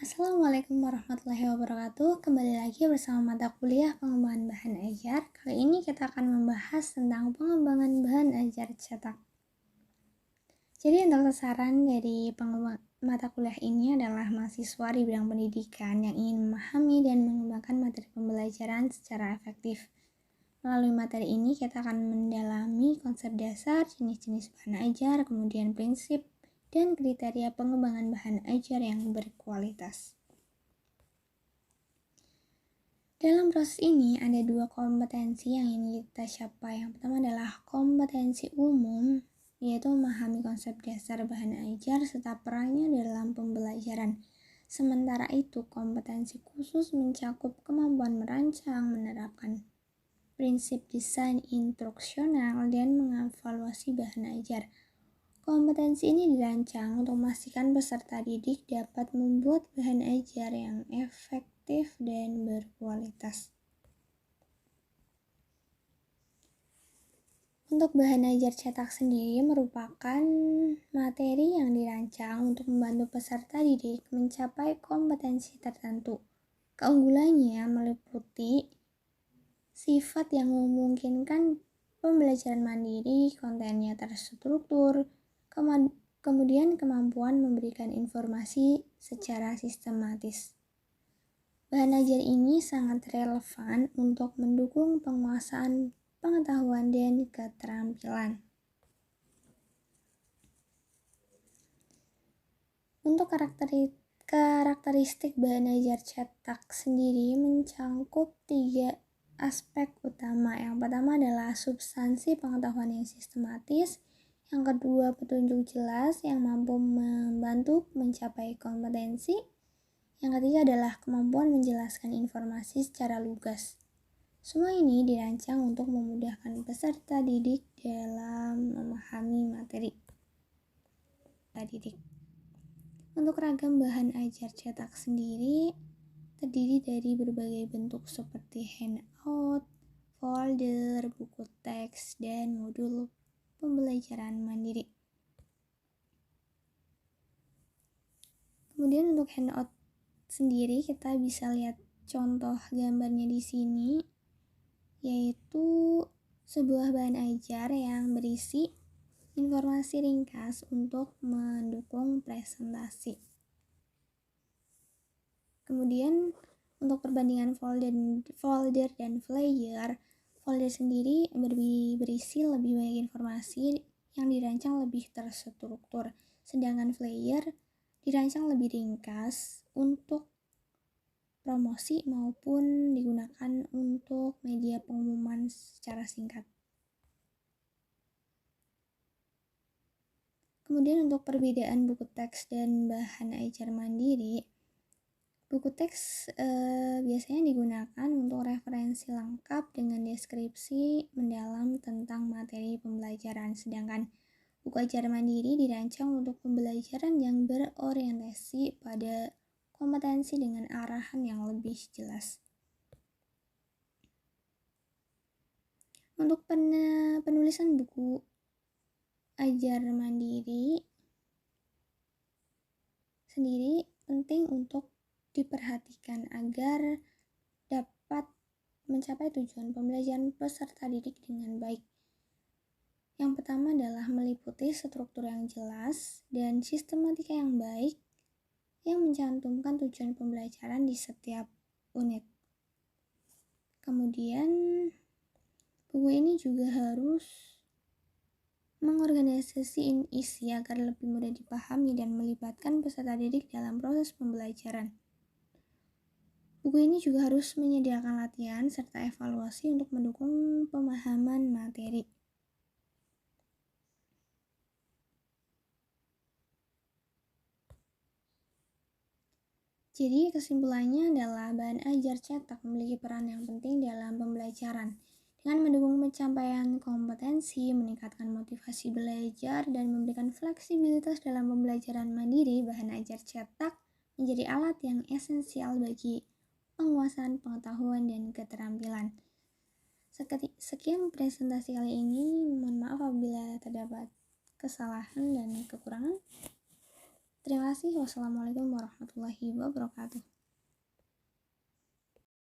Assalamualaikum warahmatullahi wabarakatuh. Kembali lagi bersama mata kuliah pengembangan bahan ajar. Kali ini kita akan membahas tentang pengembangan bahan ajar cetak. Jadi untuk sasaran dari mata kuliah ini adalah mahasiswa di bidang pendidikan yang ingin memahami dan mengembangkan materi pembelajaran secara efektif. Melalui materi ini kita akan mendalami konsep dasar, jenis-jenis bahan ajar, kemudian prinsip, dan kriteria pengembangan bahan ajar yang berkualitas. Dalam proses ini ada dua kompetensi yang ingin kita capai. Yang pertama adalah kompetensi umum, yaitu memahami konsep dasar bahan ajar serta perannya dalam pembelajaran. Sementara itu, kompetensi khusus mencakup kemampuan merancang, menerapkan prinsip desain instruksional, dan mengevaluasi bahan ajar. Kompetensi ini dirancang untuk memastikan peserta didik dapat membuat bahan ajar yang efektif dan berkualitas. Untuk bahan ajar cetak sendiri merupakan materi yang dirancang untuk membantu peserta didik mencapai kompetensi tertentu. Keunggulannya meliputi sifat yang memungkinkan pembelajaran mandiri, kontennya terstruktur, kemudian kemampuan memberikan informasi secara sistematis. Bahan ajar ini sangat relevan untuk mendukung penguasaan pengetahuan dan keterampilan. Untuk karakteristik bahan ajar cetak sendiri mencakup 3 aspek utama. Yang pertama adalah substansi pengetahuan yang sistematis, yang kedua petunjuk jelas yang mampu membantu mencapai kompetensi, yang ketiga adalah kemampuan menjelaskan informasi secara lugas. Semua ini dirancang untuk memudahkan peserta didik dalam memahami materi didik. Untuk ragam bahan ajar cetak sendiri terdiri dari berbagai bentuk seperti handout, folder, buku teks, dan modul pembelajaran mandiri. Kemudian untuk handout sendiri kita bisa lihat contoh gambarnya di sini, yaitu sebuah bahan ajar yang berisi informasi ringkas untuk mendukung presentasi. Kemudian untuk perbandingan folder dan flyer, folder sendiri berisi lebih banyak informasi yang dirancang lebih terstruktur, sedangkan flyer dirancang lebih ringkas untuk promosi maupun digunakan untuk media pengumuman secara singkat. Kemudian untuk perbedaan buku teks dan bahan ajar mandiri, buku teks biasanya digunakan untuk referensi lengkap dengan deskripsi mendalam tentang materi pembelajaran, sedangkan buku ajar mandiri dirancang untuk pembelajaran yang berorientasi pada kompetensi dengan arahan yang lebih jelas. Untuk penulisan buku ajar mandiri sendiri penting untuk diperhatikan agar dapat mencapai tujuan pembelajaran peserta didik dengan baik. Yang pertama adalah meliputi struktur yang jelas dan sistematika yang baik yang mencantumkan tujuan pembelajaran di setiap unit. Kemudian buku ini juga harus mengorganisasi isi agar lebih mudah dipahami dan melibatkan peserta didik dalam proses pembelajaran. Buku ini juga harus menyediakan latihan serta evaluasi untuk mendukung pemahaman materi. Jadi kesimpulannya adalah bahan ajar cetak memiliki peran yang penting dalam pembelajaran. Dengan mendukung pencapaian kompetensi, meningkatkan motivasi belajar, dan memberikan fleksibilitas dalam pembelajaran mandiri, bahan ajar cetak menjadi alat yang esensial bagi penguasaan pengetahuan dan keterampilan. Sekian presentasi kali ini. Mohon maaf apabila terdapat kesalahan dan kekurangan. Terima kasih. Wassalamualaikum warahmatullahi wabarakatuh.